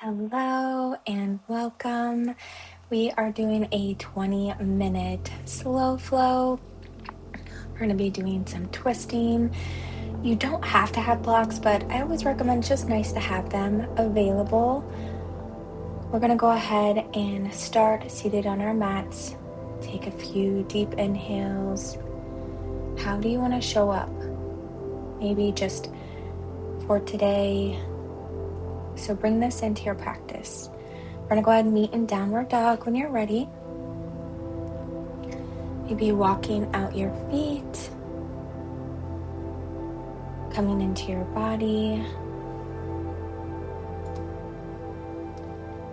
Hello and welcome. We are doing a 20-minute slow flow. We're going to be doing some twisting. You don't have to have blocks, but I always recommend it's just nice to have them available. We're going to go ahead and start seated on our mats. Take a few deep inhales. How do you want to show up? Maybe just for today. So bring this into your practice. We're going to go ahead and meet in downward dog when you're ready. Maybe walking out your feet, coming into your body.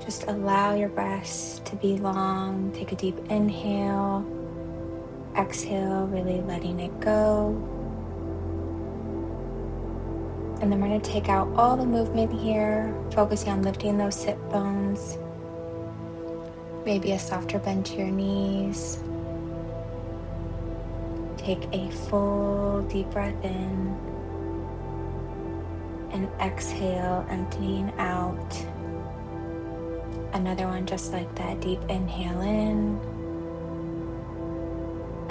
Just allow your breaths to be long. Take a deep inhale, exhale, really letting it go. And then we're going to take out all the movement here, focusing on lifting those hip bones. Maybe a softer bend to your knees. Take a full deep breath in and exhale, emptying out. Another one just like that. Deep inhale in,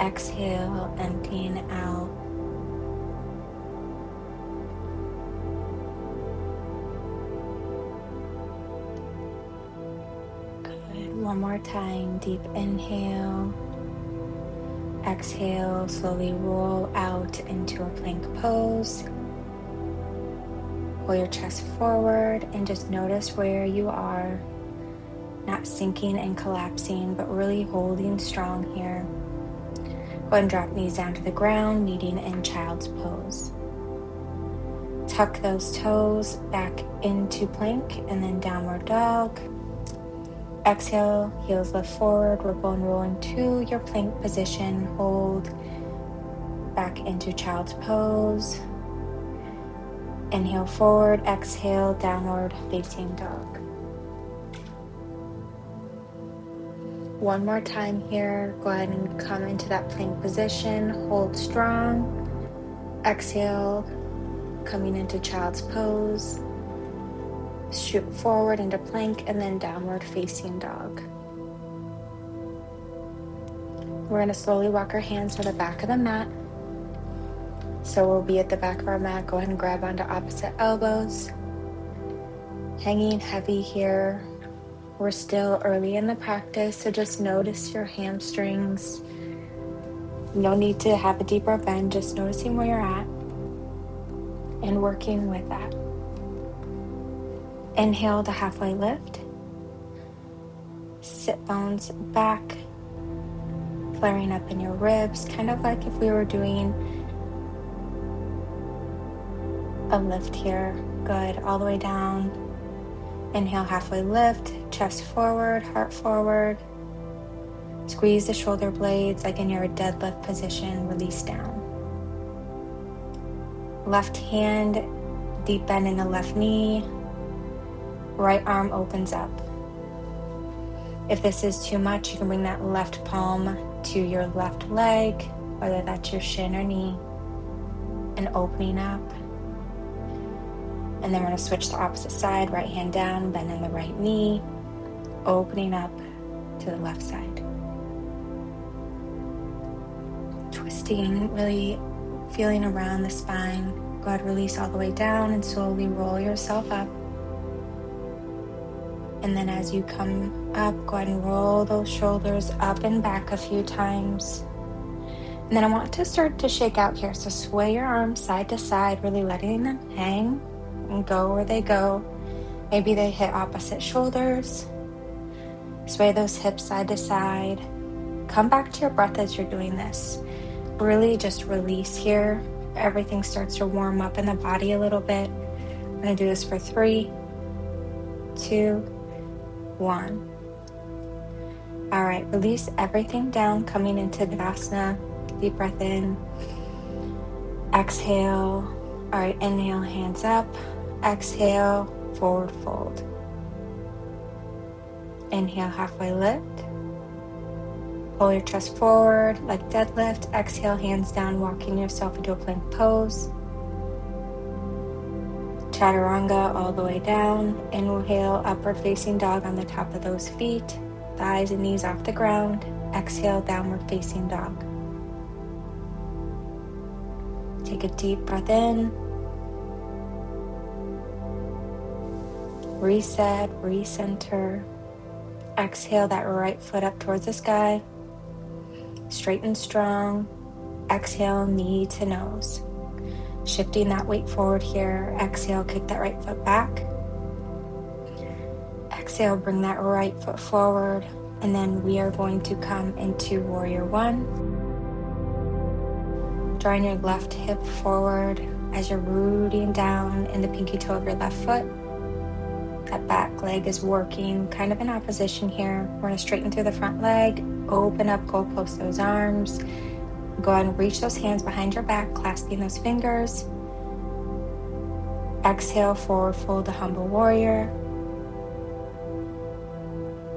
exhale, emptying out. Good. One more time. Deep inhale. Exhale, slowly roll out into a plank pose. Pull your chest forward and just notice where you are. Not sinking and collapsing, but really holding strong here. Go ahead and drop knees down to the ground, meeting in child's pose. Tuck those toes back into plank and then downward dog. Exhale, heels lift forward, ripple and roll into your plank position. Hold back into child's pose. Inhale forward, exhale, downward facing dog. One more time here. Go ahead and come into that plank position. Hold strong. Exhale, coming into child's pose. Shoot forward into plank and then downward facing dog. We're going to slowly walk our hands to the back of the mat. So we'll be at the back of our mat. Go ahead and grab onto opposite elbows. Hanging heavy here. We're still early in the practice, so just notice your hamstrings. No need to have a deeper bend, just noticing where you're at and working with that. Inhale to halfway lift. Sit bones back, flaring up in your ribs, kind of like if we were doing a lift here. Good, all the way down. Inhale, halfway lift, chest forward, heart forward. Squeeze the shoulder blades like in your deadlift position, release down. Left hand, deep bend in the left knee. Right arm opens up. If this is too much, you can bring that left palm to your left leg, whether that's your shin or knee, and opening up. And then we're going to switch to opposite side, right hand down, bend in the right knee, opening up to the left side. Twisting, really feeling around the spine. Go ahead, release all the way down and slowly roll yourself up. And then as you come up, go ahead and roll those shoulders up and back a few times. And then I want to start to shake out here. So sway your arms side to side, really letting them hang and go where they go. Maybe they hit opposite shoulders. Sway those hips side to side. Come back to your breath as you're doing this. Really just release here. Everything starts to warm up in the body a little bit. I'm going to do this for 3, 2, 1. All right, release everything down, coming into Tadasana. Deep breath in. Exhale. All right, inhale, hands up. Exhale, forward fold. Inhale, halfway lift. Pull your chest forward like deadlift. Exhale, hands down, walking yourself into a plank pose. Chaturanga all the way down. Inhale, upward facing dog on the top of those feet, thighs and knees off the ground. Exhale, downward facing dog. Take a deep breath in. Reset, recenter. Exhale that right foot up towards the sky. Straight and strong. Exhale, knee to nose. Shifting that weight forward here. Exhale, kick that right foot back. Exhale, bring that right foot forward. And then we are going to come into Warrior One. Drawing your left hip forward as you're rooting down in the pinky toe of your left foot. That back leg is working kind of in opposition here. We're going to straighten through the front leg, open up, goalpost those arms. Go ahead and reach those hands behind your back, clasping those fingers. Exhale, forward fold to humble warrior.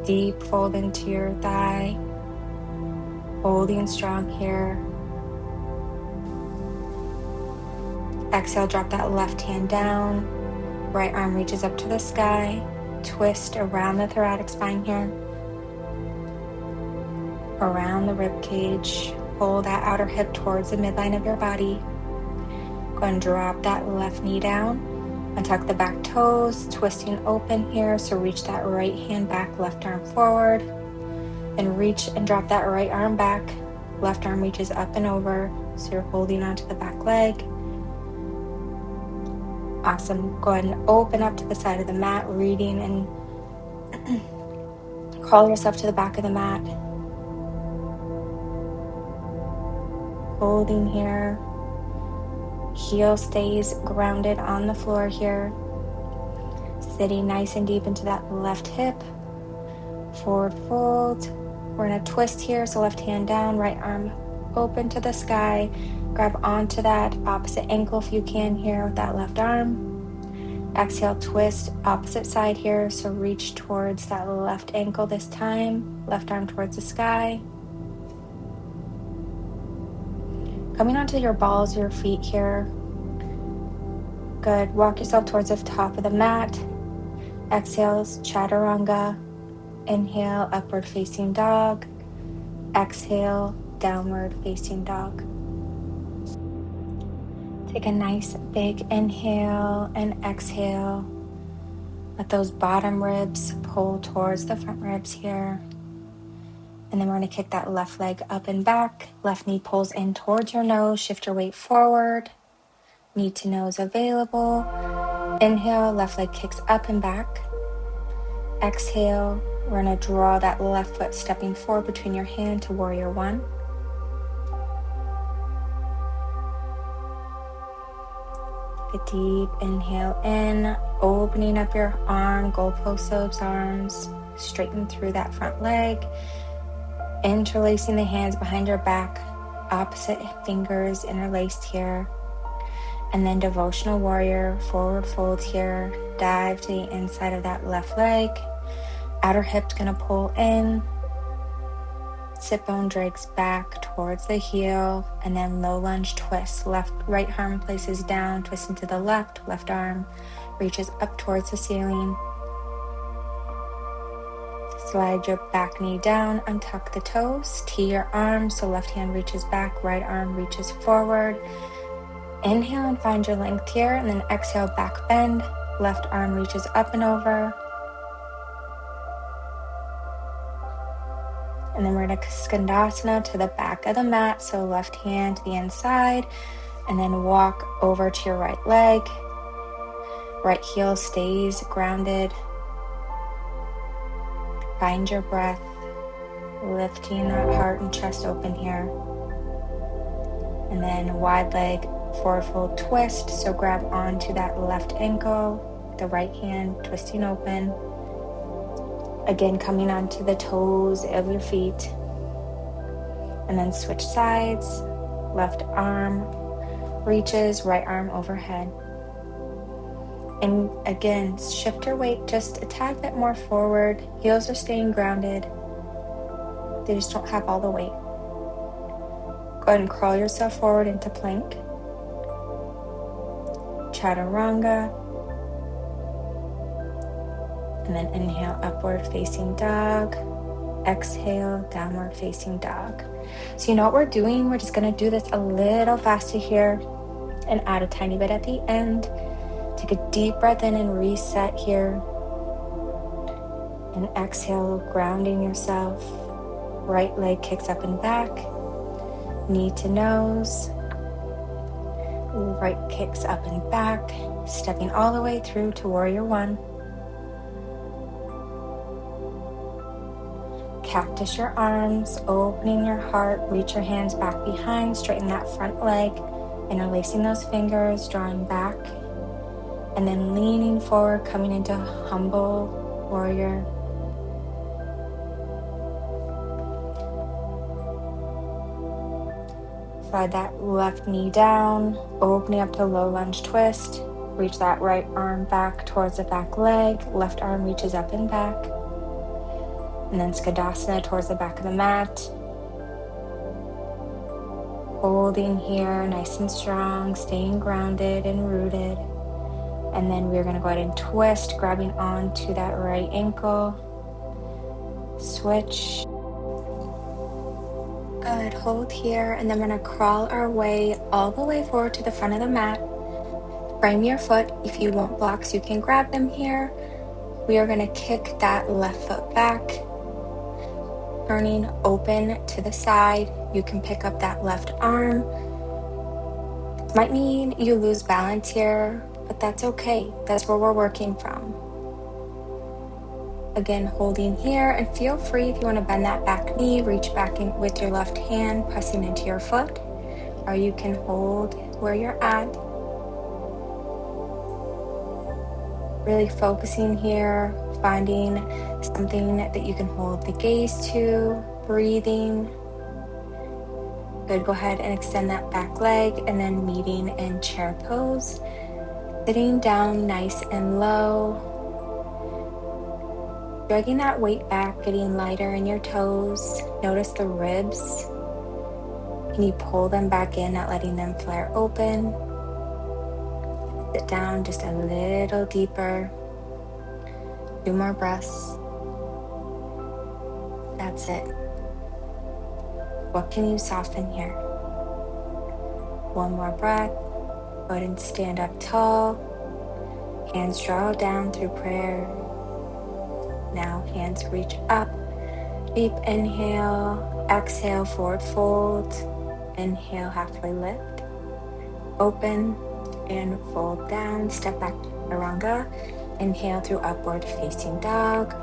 Deep fold into your thigh. Holding strong here. Exhale, drop that left hand down. Right arm reaches up to the sky. Twist around the thoracic spine here. Around the rib cage. Pull that outer hip towards the midline of your body. Go ahead and drop that left knee down. Untuck the back toes, twisting open here. So reach that right hand back, left arm forward. Then reach and drop that right arm back. Left arm reaches up and over. So you're holding onto the back leg. Awesome. Go ahead and open up to the side of the mat, reading and crawl yourself to the back of the mat. Holding here. Heel stays grounded on the floor here. Sitting nice and deep into that left hip. Forward fold. We're going to twist here. So left hand down, right arm open to the sky. Grab onto that opposite ankle if you can here with that left arm. Exhale, twist opposite side here. So reach towards that left ankle this time. Left arm towards the sky. Coming onto your balls of your feet here. Good. Walk yourself towards the top of the mat. Exhale, chaturanga. Inhale, upward facing dog. Exhale, downward facing dog. Take a nice big inhale and exhale. Let those bottom ribs pull towards the front ribs here. And then we're going to kick that left leg up and back. Left knee pulls in towards your nose. Shift your weight forward. Knee to nose available. Inhale, left leg kicks up and back. Exhale, we're going to draw that left foot stepping forward between your hand to Warrior One. A deep inhale in, opening up your arm, goalpost those arms, straighten through that front leg, interlacing the hands behind your back, opposite fingers interlaced here, and then devotional warrior, forward fold here, dive to the inside of that left leg, outer hip's gonna pull in, sit bone drags back towards the heel, and then low lunge twist. Right arm places down, twist into the left arm reaches up towards the ceiling. Slide your back knee down, untuck the toes, tee your arms, so left hand reaches back, right arm reaches forward. Inhale and find your length here, and then exhale, back bend, left arm reaches up and over. And then we're going to Skandasana to the back of the mat. So left hand to the inside. And then walk over to your right leg. Right heel stays grounded. Find your breath. Lifting that heart and chest open here. And then wide leg forward fold twist. So grab onto that left ankle. The right hand twisting open. Again, coming onto the toes of your feet. And then switch sides. Left arm reaches, right arm overhead. And again, shift your weight just a tad bit more forward. Heels are staying grounded. They just don't have all the weight. Go ahead and crawl yourself forward into plank. Chaturanga. And then inhale, upward facing dog. Exhale, downward facing dog. So you know what we're doing? We're just going to do this a little faster here and add a tiny bit at the end. Take a deep breath in and reset here. And exhale, grounding yourself. Right leg kicks up and back. Knee to nose. Right kicks up and back. Stepping all the way through to warrior one. Cactus your arms, opening your heart, reach your hands back behind, straighten that front leg, interlacing those fingers, drawing back, and then leaning forward, coming into humble warrior. Slide that left knee down, opening up to low lunge twist. Reach that right arm back towards the back leg, left arm reaches up and back. And then Skadasana towards the back of the mat. Holding here, nice and strong, staying grounded and rooted. And then we're going to go ahead and twist, grabbing onto that right ankle. Switch. Good, hold here. And then we're going to crawl our way all the way forward to the front of the mat. Frame your foot. If you want blocks, you can grab them here. We are going to kick that left foot back. Turning open to the side, you can pick up that left arm. Might mean you lose balance here, but that's okay. That's where we're working from. Again, holding here, and feel free if you want to bend that back knee, reach back in with your left hand, pressing into your foot, or you can hold where you're at. Really focusing here, finding something that you can hold the gaze to, breathing. Good, go ahead and extend that back leg and then meeting in chair pose. Sitting down nice and low. Dragging that weight back, getting lighter in your toes. Notice the ribs. Can you pull them back in, not letting them flare open? Sit down just a little deeper. 2 more breaths. That's it. What can you soften here? 1 more breath. Go ahead and stand up tall. Hands draw down through prayer. Now hands reach up. Deep inhale. Exhale, forward fold. Inhale, halfway lift. Open and fold down. Step back, chaturanga. Inhale through upward facing dog.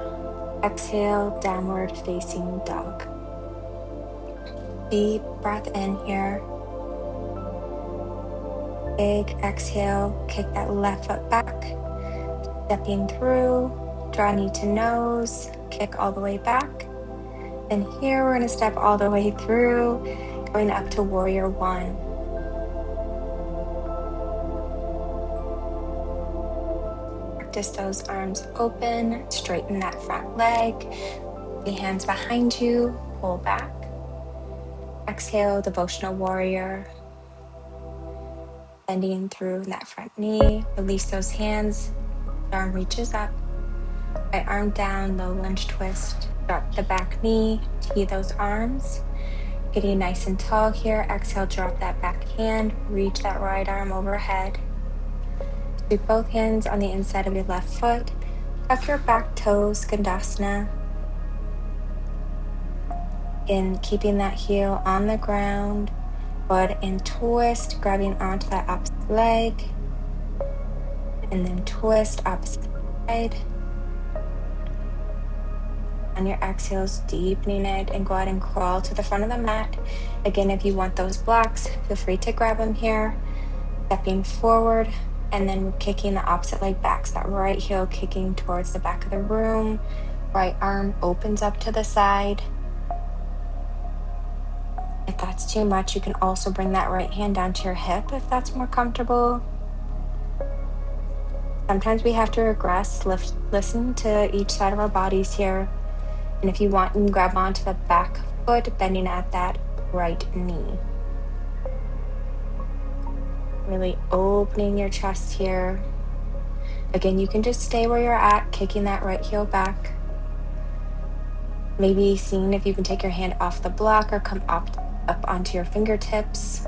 Exhale, downward facing dog. Deep breath in here. Big exhale, kick that left foot back. Stepping through, draw knee to nose, kick all the way back. And here we're gonna step all the way through, going up to warrior one. Practice those arms open, straighten that front leg. The hands behind you, pull back. Exhale, devotional warrior. Bending through that front knee, release those hands. Arm reaches up. Right arm down, low lunge twist. Drop the back knee, tee those arms. Getting nice and tall here. Exhale, drop that back hand. Reach that right arm overhead. Sweep both hands on the inside of your left foot. Tuck your back toes, Skandasana. In keeping that heel on the ground. Go ahead and twist, grabbing onto that opposite leg. And then twist opposite side. On your exhales, deepening it, and go ahead and crawl to the front of the mat. Again, if you want those blocks, feel free to grab them here. Stepping forward, and then kicking the opposite leg back. So that right heel kicking towards the back of the room. Right arm opens up to the side. If that's too much, you can also bring that right hand down to your hip if that's more comfortable. Sometimes we have to regress, listen to each side of our bodies here. And if you want, you can grab onto the back foot, bending at that right knee. Really opening your chest here. Again, you can just stay where you're at, kicking that right heel back. Maybe seeing if you can take your hand off the block or come up onto your fingertips.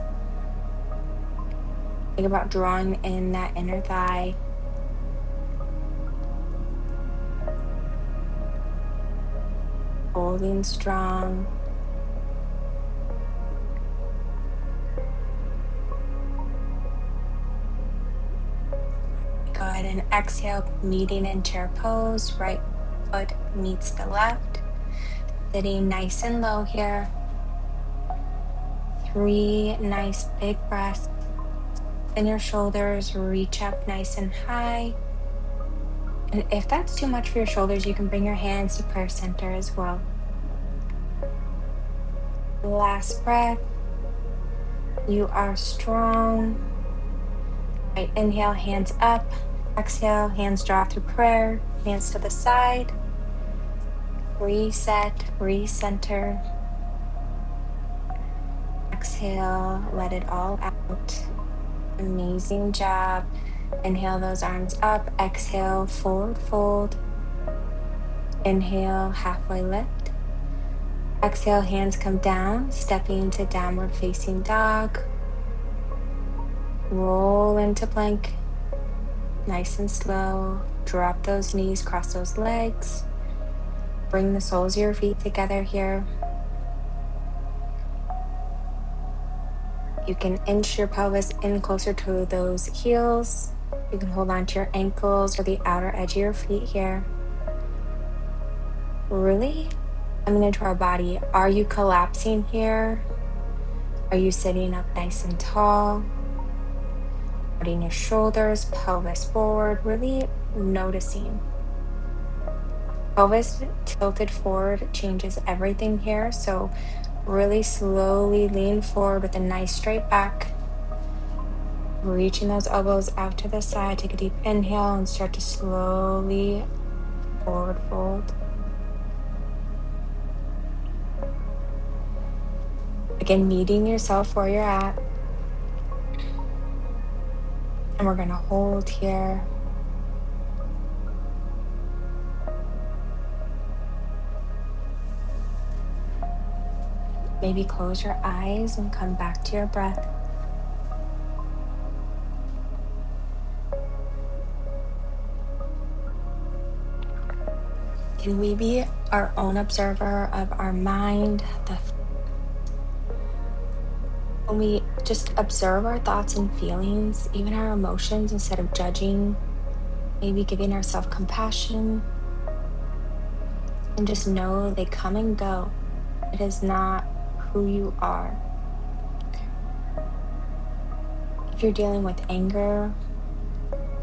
Think about drawing in that inner thigh. Holding strong. Go ahead and exhale, meeting in chair pose. Right foot meets the left. Sitting nice and low here. 3 nice big breaths. And your shoulders reach up nice and high. And if that's too much for your shoulders, you can bring your hands to prayer center as well. Last breath. You are strong. Right, inhale, hands up. Exhale, hands draw through prayer. Hands to the side. Reset, recenter. Exhale, let it all out. Amazing job. Inhale those arms up. Exhale, forward fold. Inhale, halfway lift. Exhale, hands come down, stepping into downward facing dog. Roll into plank. Nice and slow. Drop those knees, cross those legs. Bring the soles of your feet together here. You can inch your pelvis in closer to those heels. You can hold on to your ankles or the outer edge of your feet here. Really coming into our body. Are you collapsing here? Are you sitting up nice and tall? Putting your shoulders, pelvis forward, really noticing. Pelvis tilted forward changes everything here. So really slowly lean forward with a nice straight back. Reaching those elbows out to the side. Take a deep inhale and start to slowly forward fold. Again, meeting yourself where you're at. And we're going to hold here. Maybe close your eyes and come back to your breath. Can we be our own observer of our mind? When we just observe our thoughts and feelings, even our emotions, instead of judging, maybe giving ourselves compassion, and just know they come and go. It is not who you are. If you're dealing with anger,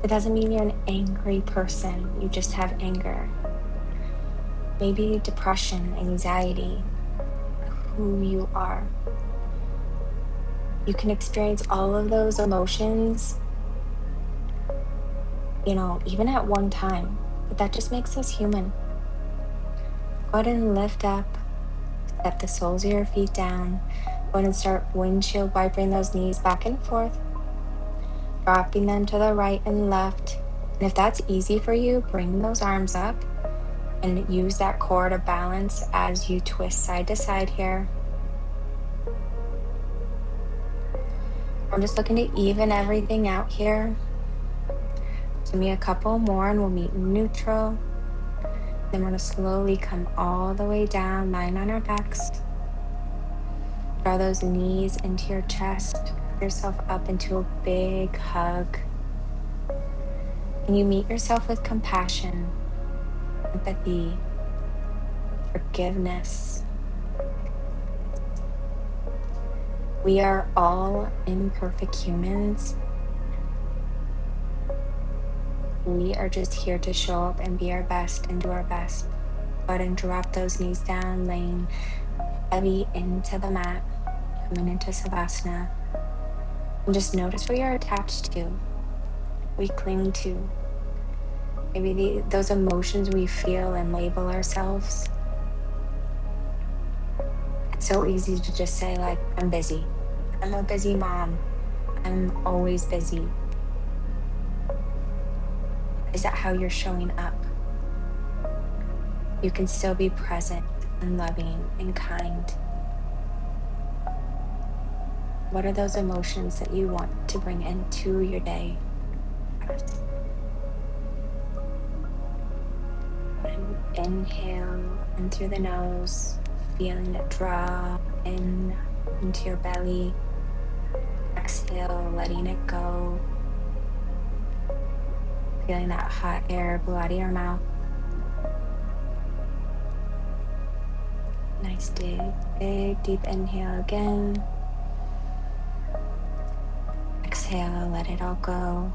it doesn't mean you're an angry person. You just have anger. Maybe depression, anxiety, who you are. You can experience all of those emotions, even at one time, but that just makes us human. Go ahead and lift up, step the soles of your feet down. Go ahead and start windshield wiping those knees back and forth, dropping them to the right and left. And if that's easy for you, bring those arms up and use that core to balance as you twist side to side here. I'm just looking to even everything out here. Give me a couple more and we'll meet neutral. Then we're going to slowly come all the way down, lying on our backs. Draw those knees into your chest. Put yourself up into a big hug. And you meet yourself with compassion, empathy, forgiveness. We are all imperfect humans. We are just here to show up and be our best and do our best. Go ahead and drop those knees down, laying heavy into the mat, coming into Savasana. And just notice what you're attached to, we cling to. Maybe those emotions we feel and label ourselves. It's so easy to just say, like, I'm busy. I'm a busy mom. I'm always busy. Is that how you're showing up? You can still be present and loving and kind. What are those emotions that you want to bring into your day? And inhale in through the nose, feeling it draw in into your belly. Exhale, letting it go, feeling that hot air blow out of your mouth. Nice big deep inhale again. Exhale, let it all go.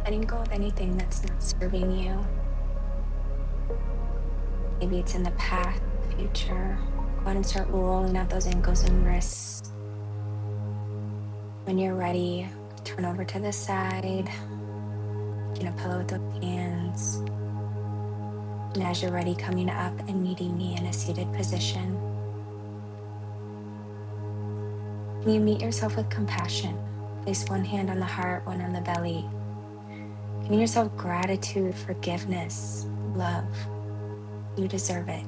Letting go of anything that's not serving you. Maybe it's in the past, future. Go ahead and start rolling out those ankles and wrists. When you're ready, turn over to the side. Get a pillow with those hands. And as you're ready, coming up and meeting me in a seated position. Can you meet yourself with compassion? Place one hand on the heart, one on the belly. Giving yourself gratitude, forgiveness, love. You deserve it.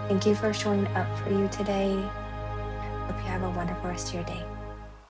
Thank you for showing up for you today. Hope you have a wonderful rest of your day.